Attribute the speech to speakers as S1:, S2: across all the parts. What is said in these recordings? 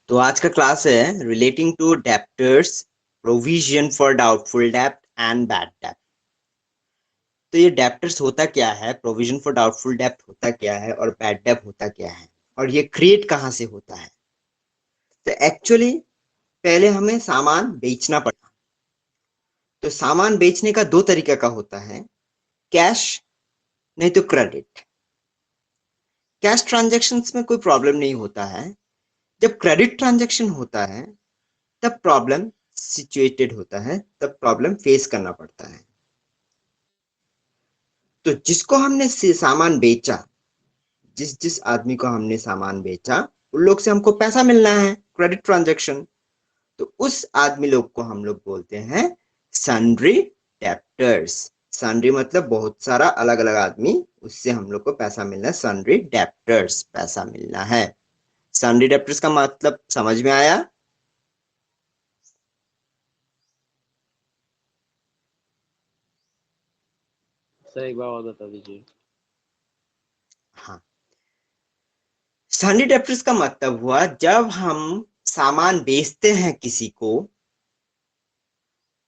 S1: तो आज का क्लास है relating to debtors, provision for doubtful dept and bad डेप्ट। तो ये डेप्टर्स होता क्या है, प्रोविजन फॉर डाउटफुल डेप्ट होता क्या है और बैड डेप्ट होता क्या है, और ये क्रिएट कहाँ से होता है। तो एक्चुअली पहले हमें सामान बेचना पड़ता। तो सामान बेचने का दो तरीके का होता है, कैश नहीं तो क्रेडिट। कैश ट्रांजैक्शंस में कोई प्रॉब्लम नहीं होता है। जब क्रेडिट ट्रांजैक्शन होता है तब प्रॉब्लम सिचुएटेड होता है, तब प्रॉब्लम फेस करना पड़ता है। तो जिसको हमने सामान बेचा, जिस जिस आदमी को हमने सामान बेचा, उन लोग से हमको पैसा मिलना है, क्रेडिट ट्रांजैक्शन। तो उस आदमी लोग को हम लोग बोलते हैं सन्ड्री डेप्टर्स। सन्ड्री मतलब बहुत सारा अलग अलग आदमी, उससे हम लोग को पैसा मिलना है, सन्ड्री डेप्टर्स, पैसा मिलना है। सन्ड्री डेप्टर्स का मतलब समझ में आया?
S2: सर एक बार और बता दीजिए।
S1: हाँ, सन्ड्री डेप्टर्स का मतलब हुआ जब हम सामान बेचते हैं किसी को,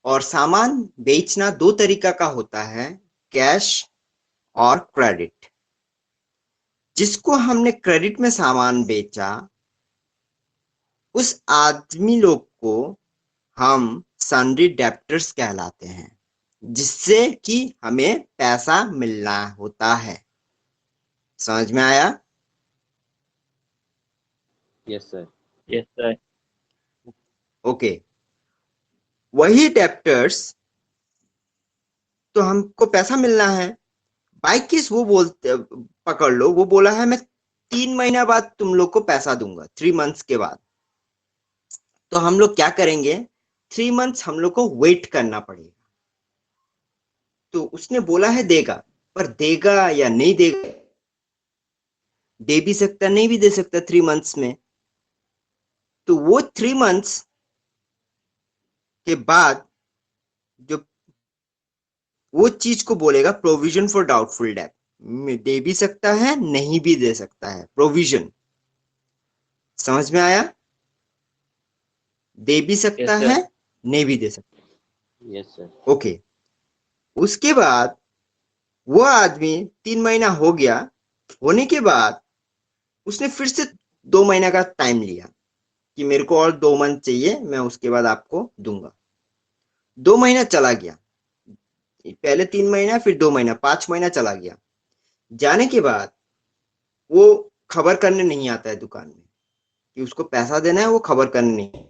S1: और सामान बेचना दो तरीका का होता है, कैश और क्रेडिट। जिसको हमने क्रेडिट में सामान बेचा, उस आदमी लोग को हम सन्ड्री डेप्टर्स कहलाते हैं, जिससे कि हमें पैसा मिलना होता है। समझ में आया?
S2: Yes sir.
S3: Yes sir.
S1: Okay, वही डेप्टर्स, तो हमको पैसा मिलना है। बाई केस वो बोलते, पकड़ लो, वो बोला है मैं 3 महीना बाद तुम लोग को पैसा दूंगा, 3 मंथ्स के बाद। तो हम लोग क्या करेंगे, 3 मंथ्स हम लोग को वेट करना पड़ेगा। तो उसने बोला है देगा, पर देगा या नहीं देगा, दे भी सकता नहीं भी दे सकता 3 मंथ्स में। तो वो 3 मंथ्स के बाद जो वो चीज को बोलेगा प्रोविजन फॉर डाउटफुल डेट। दे भी सकता है नहीं भी दे सकता है, प्रोविजन। समझ में आया? दे भी सकता
S3: Yes,
S1: है
S3: sir.
S1: नहीं भी दे सकता।
S2: Yes sir.
S1: ओके, उसके बाद वो आदमी 3 महीना हो गया, होने के बाद उसने फिर से 2 महीना का टाइम लिया कि मेरे को और 2 मंथ चाहिए, मैं उसके बाद आपको दूंगा। 2 महीना चला गया, पहले 3 महीना फिर 2 महीना, 5 महीना चला गया। जाने के बाद वो खबर करने नहीं आता है दुकान में कि उसको पैसा देना है, वो खबर करने नहीं,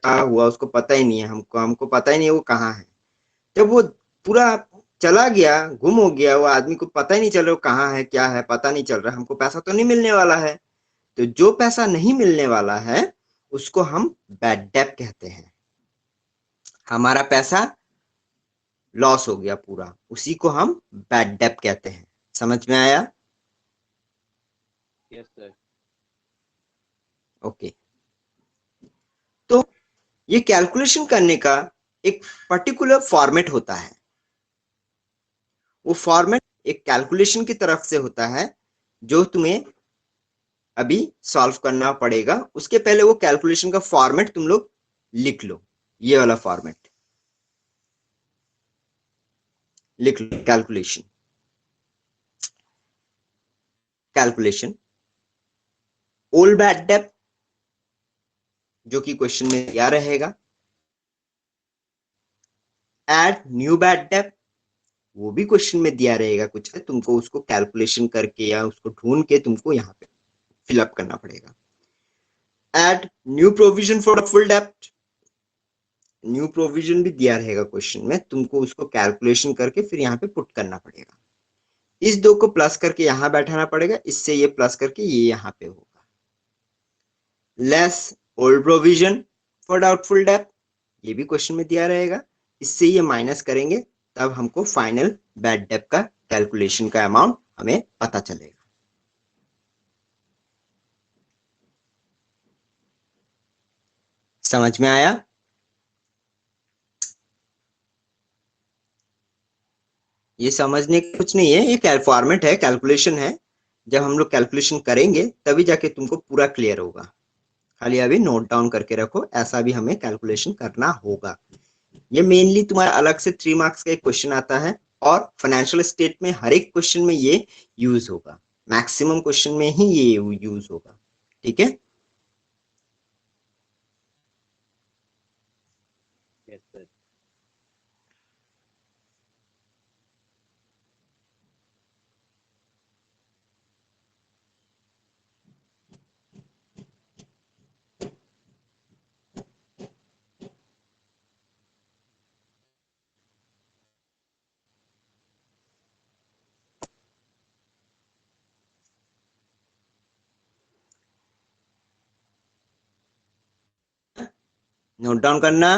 S1: क्या हुआ उसको पता ही नहीं है, हमको हमको पता ही नहीं है वो कहाँ है। जब वो पूरा चला गया, गुम हो गया, वो आदमी को पता ही नहीं चल रहा वो कहाँ है, क्या है, पता नहीं चल रहा, हमको पैसा तो नहीं मिलने वाला है। तो जो पैसा नहीं मिलने वाला है उसको हम बैड डेट कहते हैं। हमारा पैसा लॉस हो गया पूरा, उसी को हम बैड डेट कहते हैं। समझ में आया?
S2: Yes sir.
S1: ओके, तो ये कैलकुलेशन करने का एक पर्टिकुलर फॉर्मेट होता है। वो फॉर्मेट एक कैलकुलेशन की तरफ से होता है जो तुम्हें अभी सॉल्व करना पड़ेगा। उसके पहले वो कैलकुलेशन का फॉर्मेट तुम लोग लिख लो, ये वाला फॉर्मेट लिख लो। Calculation, calculation old bad debt, जो कि क्वेश्चन में दिया रहेगा। एड न्यू बैड डेट, वो भी क्वेश्चन में दिया रहेगा कुछ है, तुमको उसको कैलकुलेशन करके या उसको ढूंढ के तुमको यहाँ पे फिलअप करना पड़ेगा। Add new provision for full डेप्ट, न्यू प्रोविजन भी दिया रहेगा क्वेश्चन में, तुमको उसको कैलकुलेशन करके फिर यहाँ पे पुट करना पड़ेगा। इस दो को प्लस करके यहाँ बैठाना पड़ेगा, इससे ये प्लस करके ये यहाँ पे होगा। Less old provision for doubtful डेप्ट, ये भी क्वेश्चन में दिया रहेगा, इससे ये माइनस करेंगे, तब हमको फाइनल बैड डेप्ट का कैलकुलेशन का अमाउंट हमें पता चलेगा। समझ में आया? ये समझने का कुछ नहीं है, ये फॉर्मेट है, कैलकुलेशन है। जब हम लोग कैलकुलेशन करेंगे तभी जाके तुमको पूरा क्लियर होगा। खाली अभी नोट डाउन करके रखो, ऐसा भी हमें कैलकुलेशन करना होगा। ये मेनली तुम्हारा अलग से 3 मार्क्स का एक क्वेश्चन आता है, और फाइनेंशियल स्टेट में हर एक क्वेश्चन में ये यूज होगा, मैक्सिमम क्वेश्चन में ही ये यूज होगा। ठीक है,
S2: यस सर।
S1: नोट डाउन करना।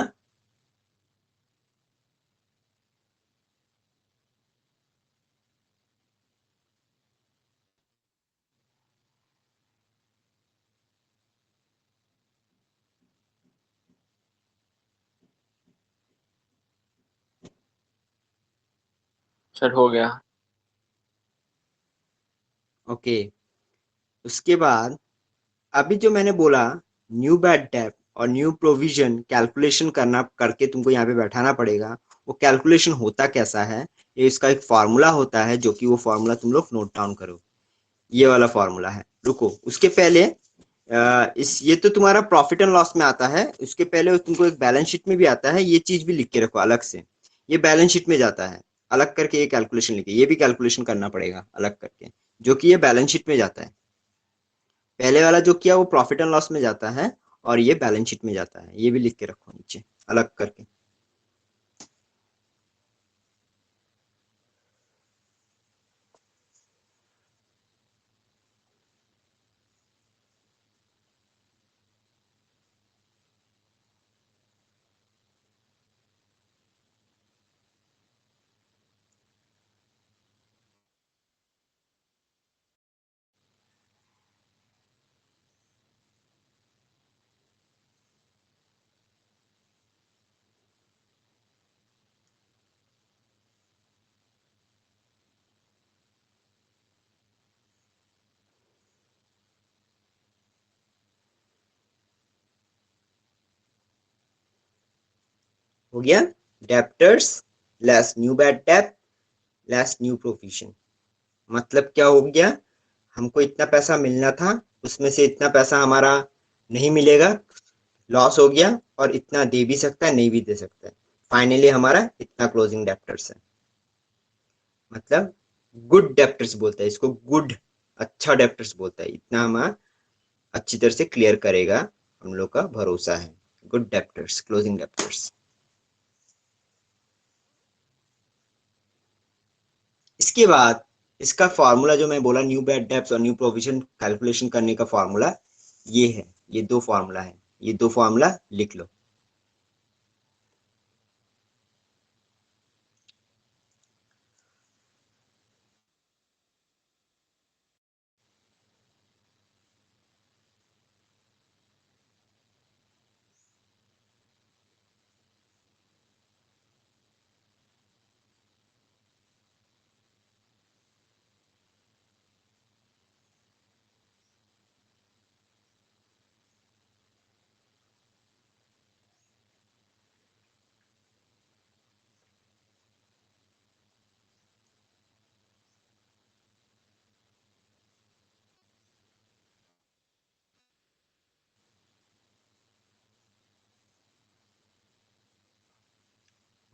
S3: सर हो गया।
S1: ओके, उसके बाद अभी जो मैंने बोला, न्यू बैड डेट और न्यू प्रोविजन कैलकुलेशन करना करके तुमको यहाँ पे बैठाना पड़ेगा। वो कैलकुलेशन होता कैसा है, ये इसका एक फॉर्मूला होता है, जो कि वो फॉर्मूला तुम लोग नोट डाउन करो। ये वाला फॉर्मूला है। रुको, उसके पहले इस ये तो तुम्हारा प्रॉफिट एंड लॉस में आता है। उसके पहले तुमको एक बैलेंस शीट में भी आता है, ये चीज भी लिख के रखो अलग से। ये बैलेंस शीट में जाता है, अलग करके ये कैलकुलेशन लिखे, ये भी कैलकुलेशन करना पड़ेगा अलग करके, जो कि ये बैलेंस शीट में जाता है। पहले वाला जो किया वो प्रॉफिट एंड लॉस में जाता है, और ये बैलेंस शीट में जाता है। ये भी लिख के रखो नीचे अलग करके। हो गया, debtors less new bad debt less new provision. मतलब क्या हो गया, हमको इतना पैसा मिलना था, उसमें से इतना पैसा हमारा नहीं मिलेगा, लॉस हो गया, और इतना दे भी सकता है, नहीं भी दे सकता है। फाइनली हमारा इतना क्लोजिंग डेप्टर्स है। मतलब गुड डेप्टर्स बोलता है इसको, गुड, अच्छा डेप्टर्स बोलता है। इतना हम अच्छी तरह से क्लियर करेगा, हम लोग का भरोसा है। Good debtors, closing debtors. इसके बाद इसका फॉर्मूला जो मैं बोला, न्यू बैड डेप्ट और न्यू प्रोविजन कैलकुलेशन करने का फॉर्मूला ये है। ये दो फॉर्मूला है, ये दो फॉर्मूला लिख लो।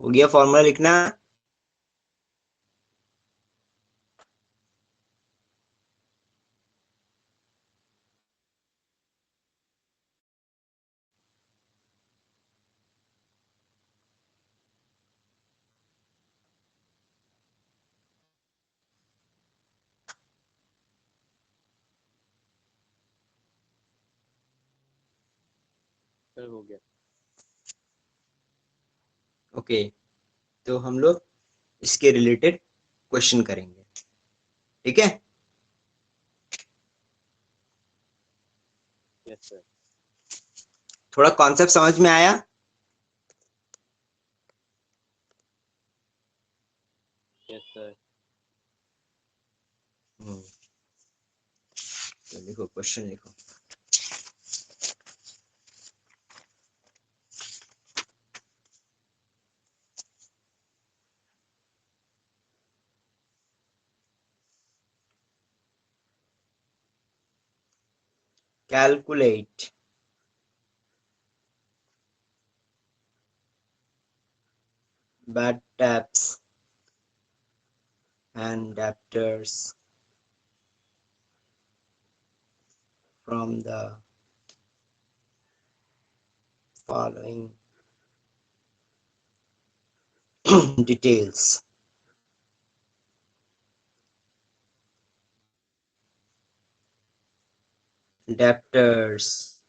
S1: हो गया फॉर्मूला लिखना।
S2: सर हो गया।
S1: ओके, तो हम लोग इसके रिलेटेड क्वेश्चन करेंगे। ठीक है,
S2: यस सर।
S1: थोड़ा कॉन्सेप्ट समझ में आया?
S2: Yes sir.
S1: हम्म, तो लिखो, क्वेश्चन लिखो। Calculate bad debts and debtors from the following details. Debtors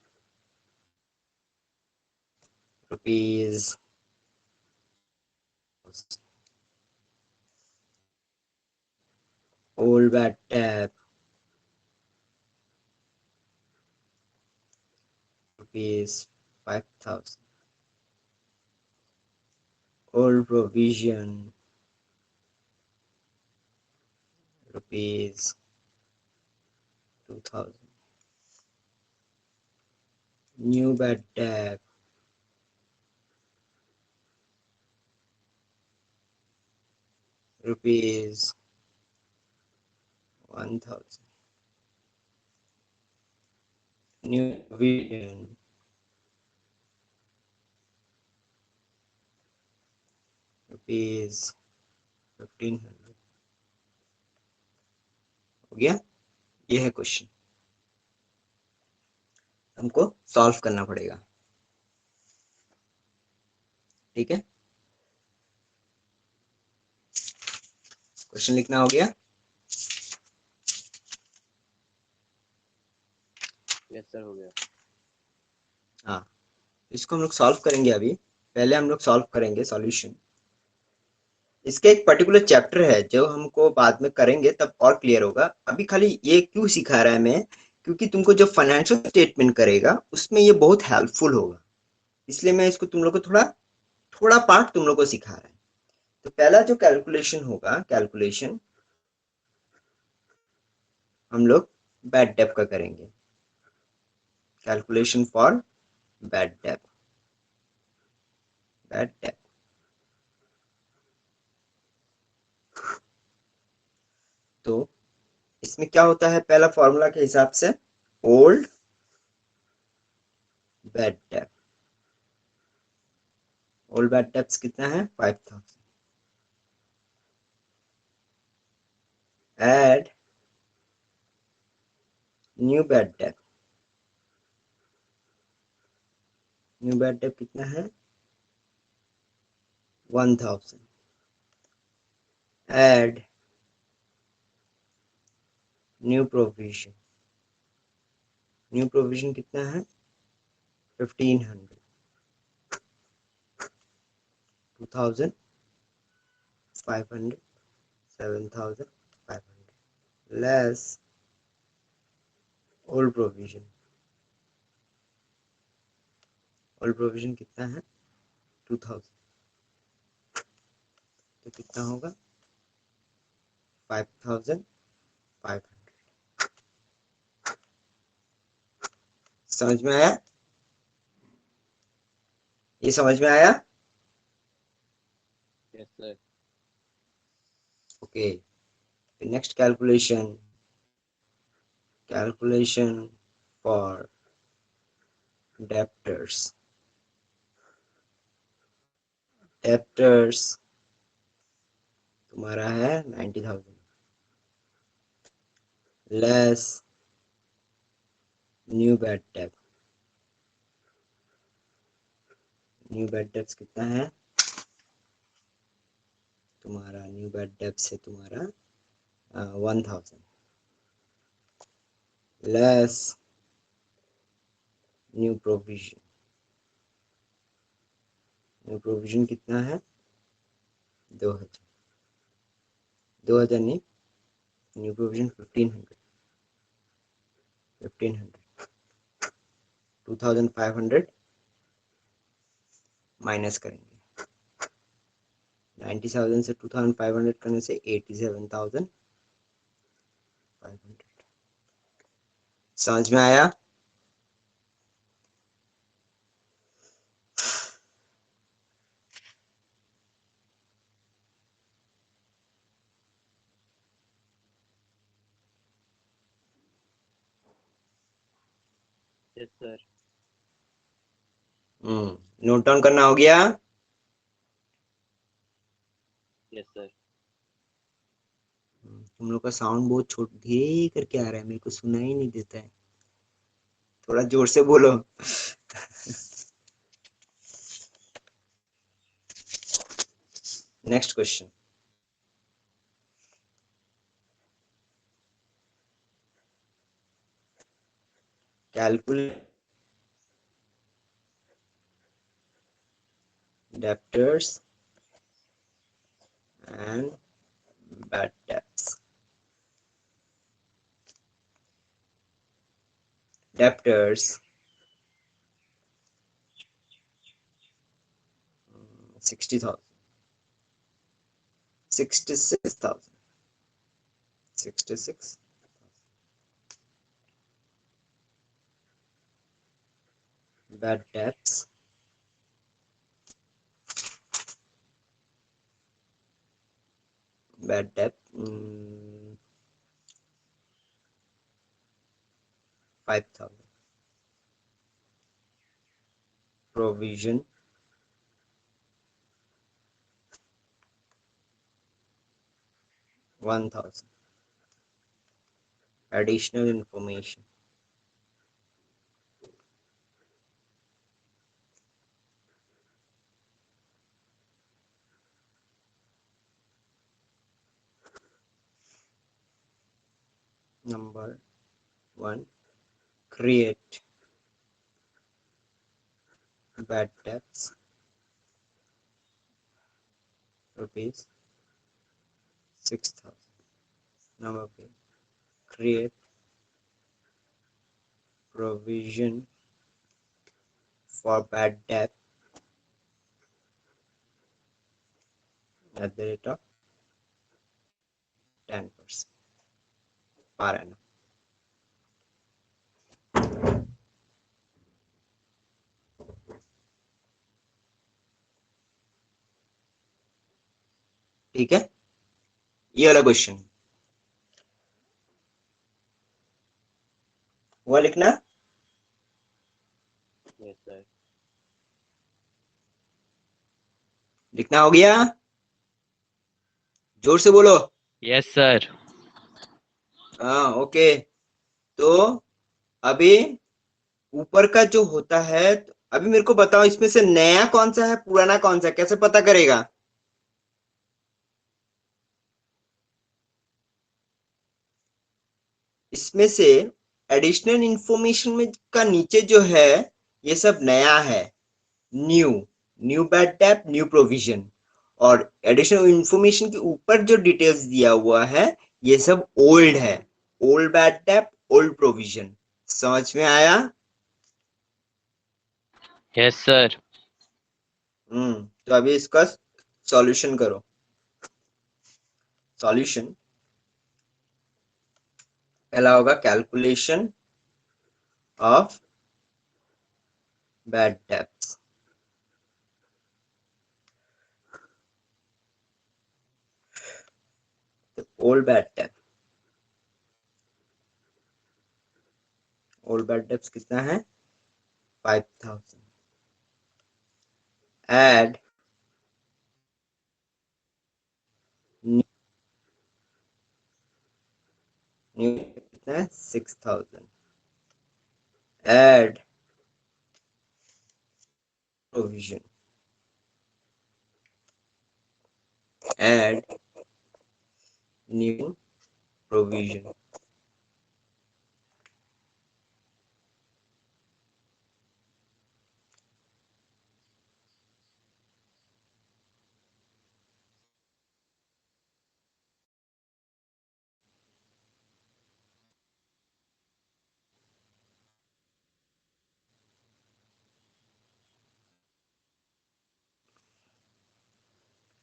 S1: rupees old bad debt rupees 5,000, old provision rupees 2,000, new bad debt rupees 1,000, new provision rupees 1,500। हो गया, ये है क्वेश्चन, हमको सॉल्व करना पड़ेगा। ठीक है, क्वेश्चन लिखना हो गया।
S2: यस सर, हो गया।
S1: हाँ, इसको हम लोग सॉल्व करेंगे। अभी पहले हम लोग सॉल्व करेंगे सॉल्यूशन। इसका एक पर्टिकुलर चैप्टर है जो हमको बाद में करेंगे तब और क्लियर होगा। अभी खाली ये क्यों सिखा रहा है मैं, क्योंकि तुमको जब फाइनेंशियल स्टेटमेंट करेगा उसमें ये बहुत हेल्पफुल होगा, इसलिए मैं इसको तुम लोग को थोड़ा थोड़ा पार्ट तुम लोग को सिखा रहा है। तो पहला जो कैलकुलेशन होगा, कैलकुलेशन हम लोग बैड डेप का करेंगे। Calculation for bad debt, bad debt. तो इसमें क्या होता है, पहला फॉर्मूला के हिसाब से old bad debt, old bad debts कितना है 5,000, add new bad debt, new bad debt कितना है 1,000, add new provision, new provision कितना है 1,500, 2,500, 7,500 less old provision, old provision कितना है 2,000, तो कितना होगा 5,500। समझ में आया, ये समझ में आया?
S2: Yes sir.
S1: Okay, next calculation, calculation for debtors, debtors तुम्हारा है 90,000 less new bad debt, new bad debts कितना है तुम्हारा, न्यू बैड डेप्स है तुम्हारा 1,000 less new provision, new provision कितना है 2,000, 2,000 नहीं, न्यू प्रोविजन 1,500, 1,500, 2,500 माइनस करेंगे, 90,000 से 2,500 करने से 87,500, समझ में आया?
S2: Yes sir.
S1: नोट डाउन करना हो गया?
S2: Yes sir.
S1: तुम लोग का साउंड बहुत धीरे करके आ रहा है, मेरे को सुनाई नहीं देता है, थोड़ा जोर से बोलो। Next question. Calculate debtors and bad debts. Debtors 60,000, 66,000, 66, bad debts, bad debt, 5,000, provision 1,000, additional information number 1, create bad debts rupees 6,000. Number B, create provision for bad debt at the rate of 10% per annum. ठीक है, ये वाला question हुआ लिखना?
S2: Yes sir.
S1: लिखना हो गया? जोर से बोलो।
S2: Yes sir.
S1: हाँ ओके। तो अभी ऊपर का जो होता है, अभी मेरे को बताओ इसमें से नया कौन सा है, पुराना कौन सा है, कैसे पता करेगा? इसमें से एडिशनल इंफॉर्मेशन में का नीचे जो है ये सब नया है, new, new bad date, new provision. और एडिशनल इंफॉर्मेशन के ऊपर जो डिटेल्स दिया हुआ है ये सब ओल्ड है, old bad date, old provision. समझ में आया?
S2: Yes sir.
S1: तो अभी इसका सॉल्यूशन करो। सॉल्यूशन पहला होगा calculation of bad debts. Old bad date, old bad debts कितना है? 5,000। ऐड न्यू कितना है? 6,000। Add provision, add new provision.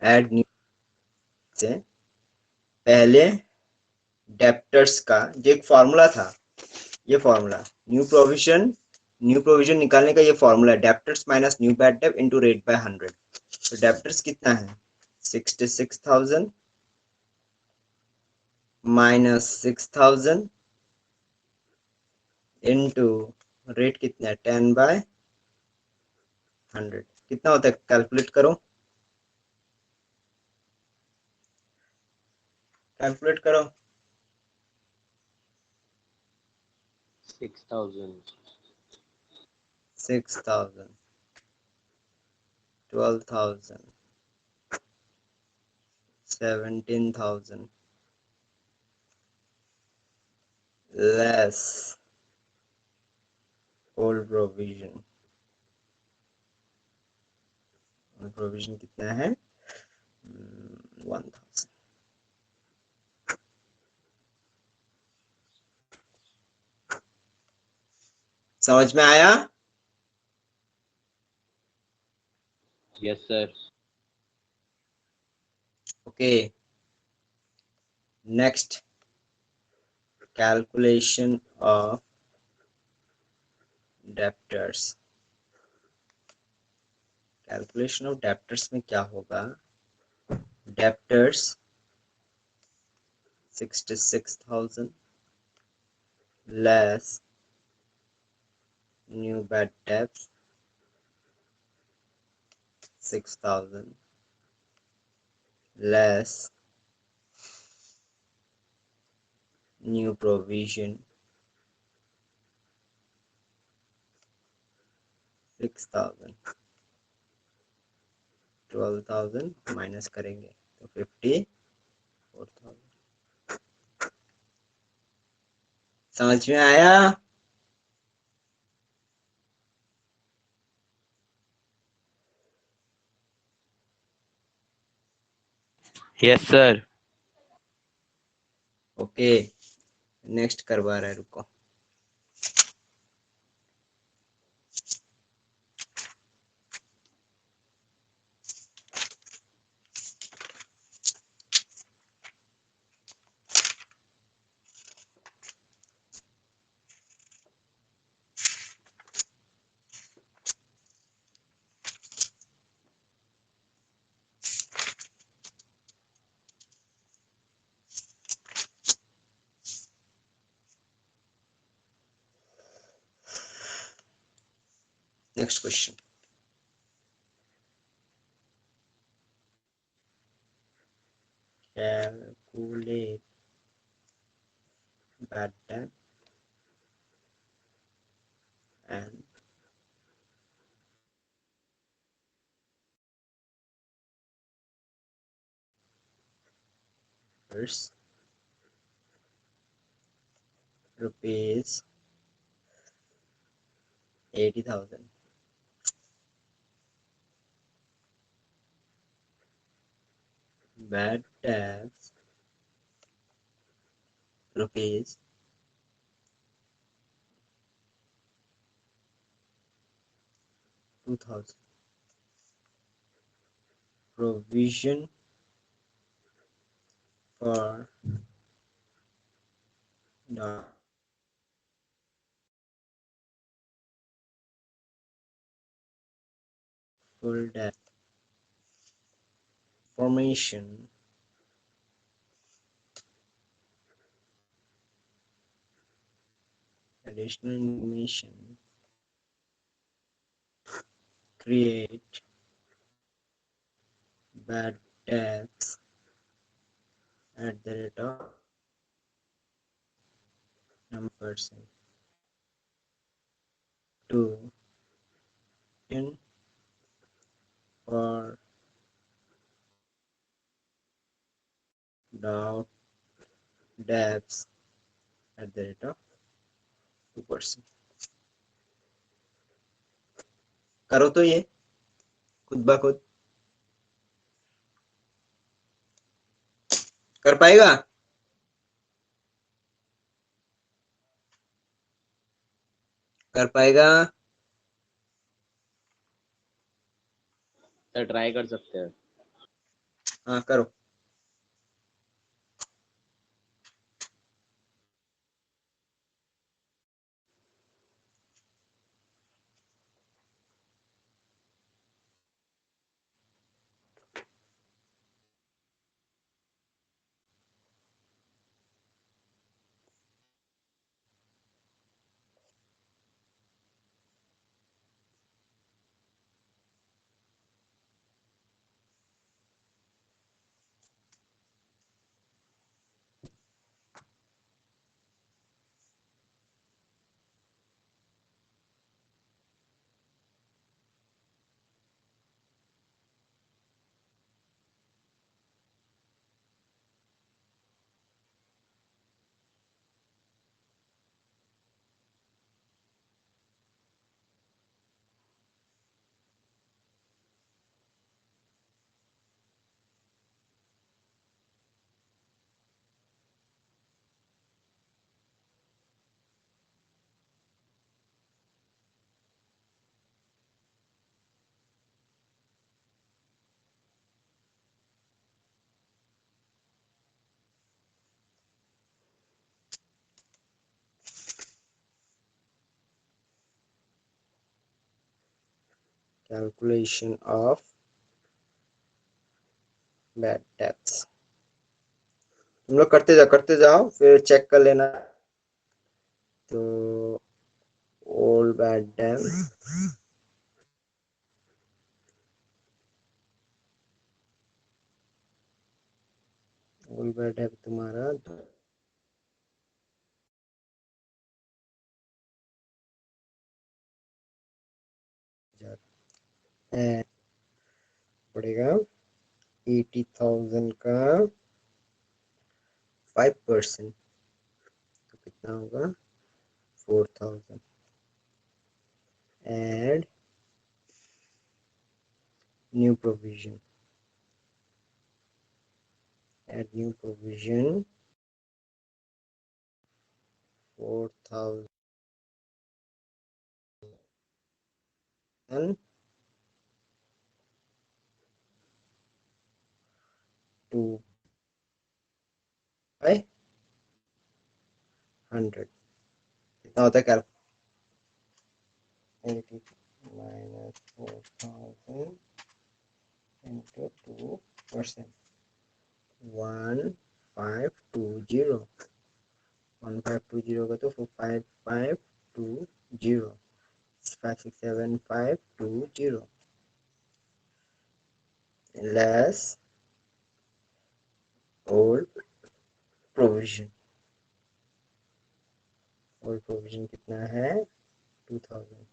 S1: Add new से पहले डेप्टर्स का जो एक फॉर्मूला था, ये फॉर्मूला न्यू प्रोविजन निकालने का ये फॉर्मूला है, debtors minus new bad date into rate by 100। तो डेप्टर्स कितना है 66,000 माइनस 6,000 इनटू रेट कितना है 10/100, कितना होता है कैलकुलेट करो, कैलकुलेट करो।
S2: 6,000.
S1: 6,000, 12,000, 17,000 less old provision। प्रोविजन कितना है 1,000। समझ में आया?
S2: Yes, sir.
S1: Okay, next calculation of debtors. Calculation of debtors में क्या होगा, डेप्टर्स 66,000 लेस न्यू बैड डेप्ट 6,000 लेस न्यू प्रोविजन 6,000, 12,000 माइनस करेंगे तो 54,000। समझ में आया?
S2: Yes, sir.
S1: ओके, नेक्स्ट करवा रहा है, रुको। Next question, calculate bad debt and first rupees 80,000 bad debts rupees 2,000, provision for doubtful debt formation additional information create bad debts at the rate of %. To in for doubt debts at the rate of 2%। करो तो ये खुद ब खुद, कर पाएगा? कर पाएगा?
S2: सर ट्राई कर सकते हैं।
S1: हाँ करो। Calculation of bad debts. तुम लोग करते जाओ फिर चेक कर लेना। तो ओल्ड बैड डेब्ट, ओल्ड बैड डेब्ट तुम्हारा है पड़ेगा 80,000 का 5%, तो कितना होगा 4,000। Add new provision, add new provision 4,000 to 100 कितना होता है क्या? 80 माइनस 4,000 इंटू 2%, 1520, 1520 का तो 5520, 567520 less old provision. Old provision कितना है 2000,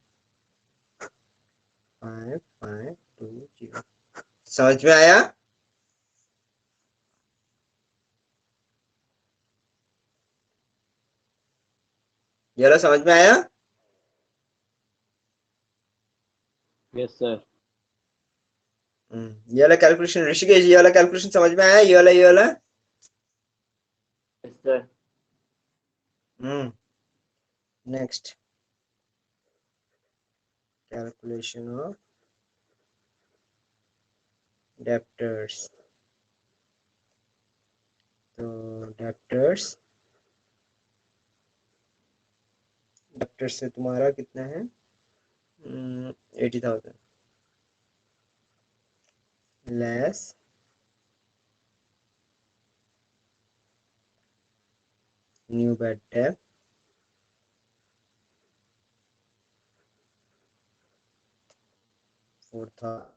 S1: 5520। समझ में आया? ये वाला समझ में आया?
S2: Yes sir.
S1: ये वाला कैलकुलेशन ऋषिकेश, ये वाला कैलकुलेशन समझ में आया? ये वाला
S2: yes sir.
S1: Next calculation of debtors. तो डेप्टर्स से तुम्हारा कितना है 80,000 लेस न्यू बैड डेब्ट 4,000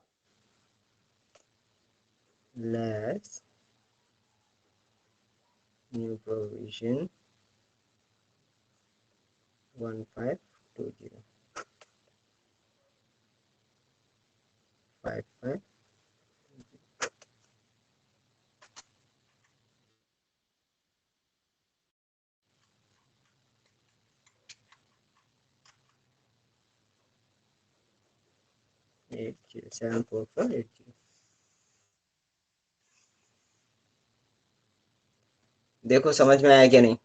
S1: लेस न्यू प्रोविजन 1520, 55। एट 74480। देखो समझ में आया क्या नहीं?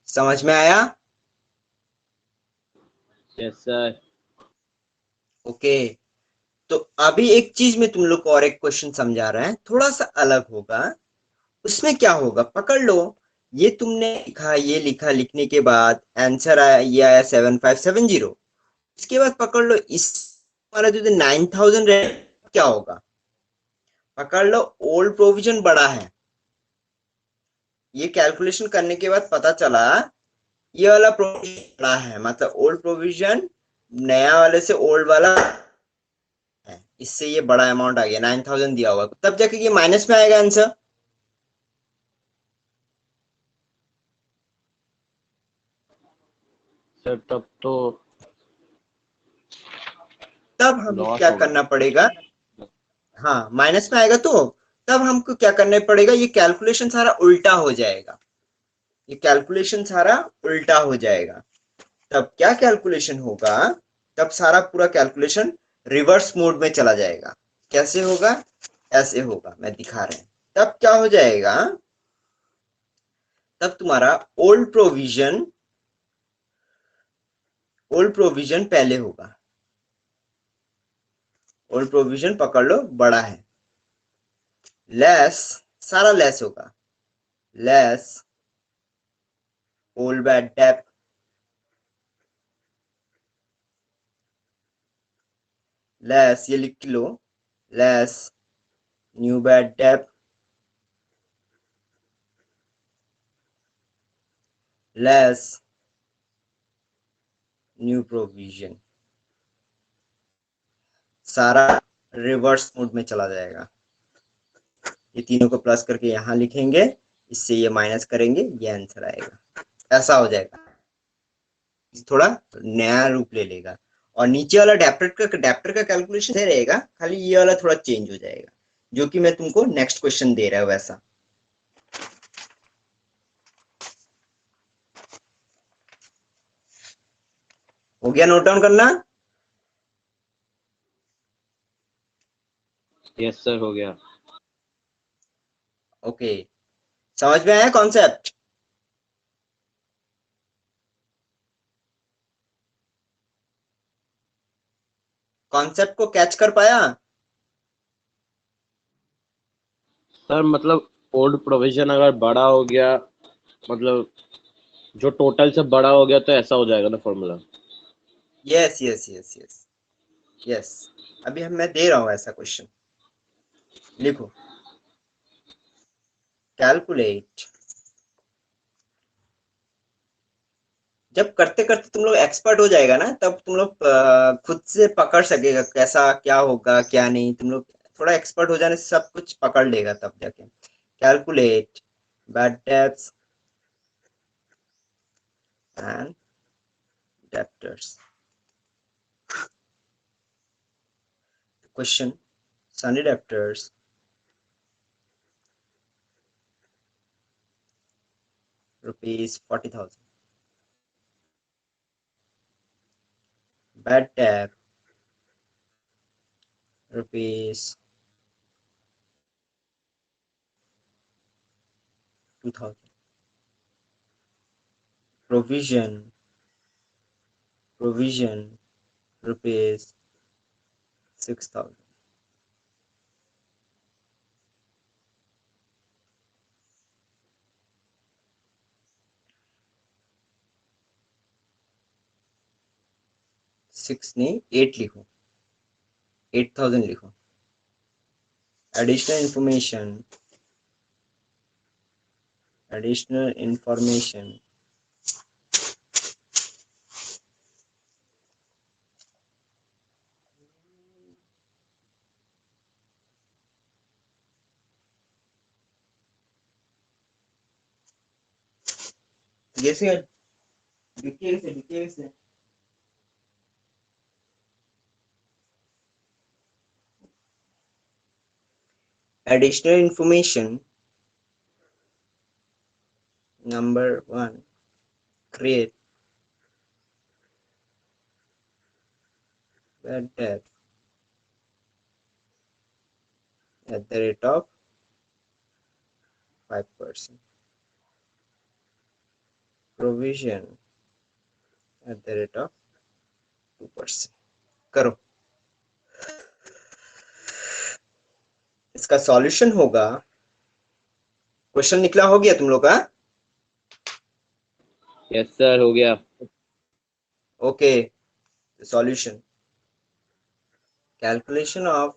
S1: समझ में आया?
S2: Yes sir.
S1: ओके। तो अभी एक चीज में तुम लोग को और एक क्वेश्चन समझा रहे हैं, थोड़ा सा अलग होगा। उसमें क्या होगा, पकड़ लो। ये तुमने लिखा, ये लिखा, लिखने के बाद आंसर आया, ये आया 7570। इसके बाद पकड़ लो, इस हमारा जो 9,000 क्या होगा, पकड़ लो ओल्ड प्रोविजन बड़ा है। ये कैलकुलेशन करने के बाद पता चला ये वाला प्रोविजन बड़ा है, मतलब ओल्ड प्रोविजन नया वाले से ओल्ड वाला है, इससे ये बड़ा अमाउंट आ गया, 9,000 दिया हुआ, तब जाके ये माइनस में आएगा आंसर।
S2: सर
S1: तब हमें
S2: लॉस
S1: क्या
S2: होगा।
S1: करना पड़ेगा, हाँ माइनस में आएगा तो तब हमको क्या करना पड़ेगा, ये कैलकुलेशन सारा उल्टा हो जाएगा, ये कैलकुलेशन सारा उल्टा हो जाएगा। तब क्या कैलकुलेशन होगा, तब सारा पूरा कैलकुलेशन रिवर्स मोड में चला जाएगा। कैसे होगा, ऐसे होगा, मैं दिखा रहे हैं। तब क्या हो जाएगा, तब तुम्हारा ओल्ड प्रोविजन पहले होगा। ओल्ड प्रोविजन पकड़ लो, बड़ा है, लेस, सारा लेस होगा, less old bad debt, less ये लिख लो, less new bad debt, less new provision. सारा रिवर्स मोड में चला जाएगा। ये तीनों को प्लस करके यहाँ लिखेंगे, इससे ये माइनस करेंगे, ये आंसर आएगा। ऐसा हो जाएगा, थोड़ा नया रूप ले लेगा। और नीचे वाला डेप्टर का कैलकुलेशन सही रहेगा, खाली ये वाला थोड़ा चेंज हो जाएगा, जो कि मैं तुमको नेक्स्ट क्वेश्चन दे रहा हूँ वैसा। हो गया, नोट डाउन करना।
S2: यस सर, हो गया।
S1: ओके, समझ में आया कॉन्सेप्ट? कॉन्सेप्ट को कैच कर पाया?
S2: सर मतलब ओल्ड प्रोविजन अगर बड़ा हो गया, मतलब जो टोटल से बड़ा हो गया तो ऐसा हो जाएगा ना formula.
S1: Yes yes yes yes yes. अभी मैं दे रहा हूं ऐसा क्वेश्चन, लिखो, कैलकुलेट। जब करते करते तुम लोग एक्सपर्ट हो जाएगा ना, तब तुम लोग खुद से पकड़ सकेगा कैसा क्या होगा क्या नहीं। तुम लोग थोड़ा एक्सपर्ट हो जाने से सब कुछ पकड़ लेगा तब जाके। Calculate bad debts and debtors. Question, Sunny debtors ₹40,000, bad debt ₹2,000, provision ₹6,000। 6 नहीं 8 लिखो, 8,000 लिखो। additional information कैसे डिटेल से additional information number 1, create bad debt at the rate of 5%, provision at the rate of 2%। करो, इसका सॉल्यूशन होगा, क्वेश्चन निकला हो गया तुम लोग का?
S2: यस सर, हो गया।
S1: Okay, solution, calculation of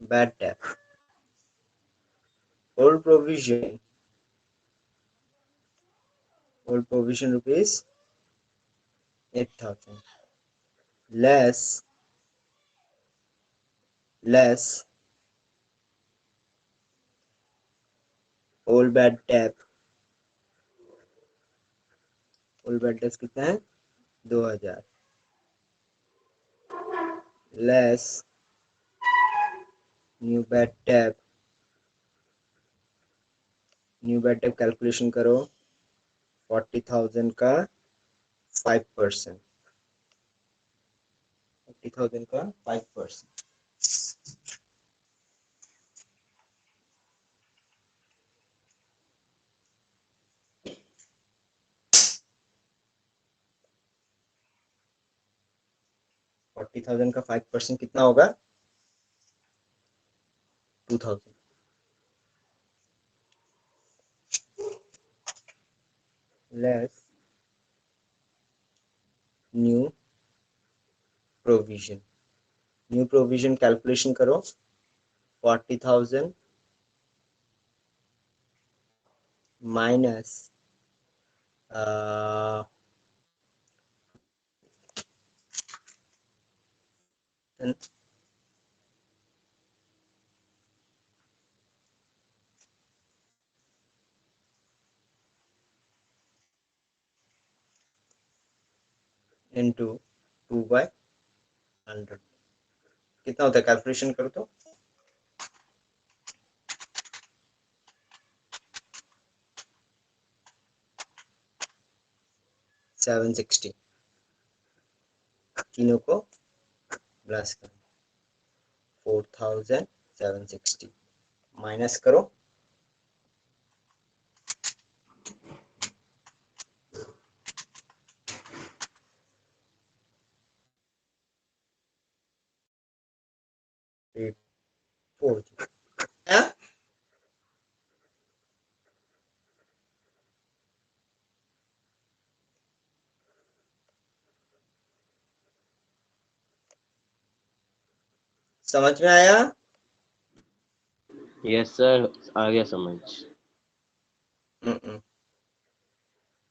S1: bad debt, old provision rupees 8,000, less old bad debt कितना है, 2,000, less new bad tab calculation करो 40,000 का 5%, 40,000 का 5%। $40,000 का 5% कितना होगा? 2,000। Less new provision, new provision calculation करो 40,000 माइनस इंटू 2/100 कितना होता है? कैलकुलेशन करो तो 760। तीनों को प्लस करो 4,760 माइनस करो 840। समझ में आया?
S2: यस सर, आ गया समझ।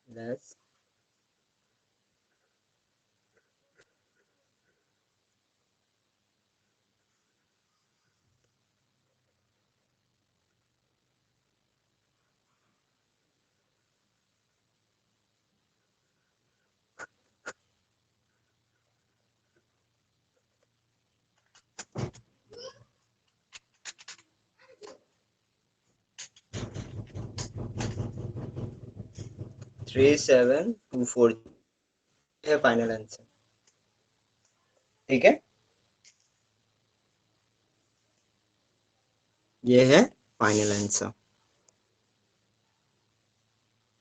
S1: Less three seven two four है फाइनल आंसर। ठीक है, ये है फाइनल आंसर।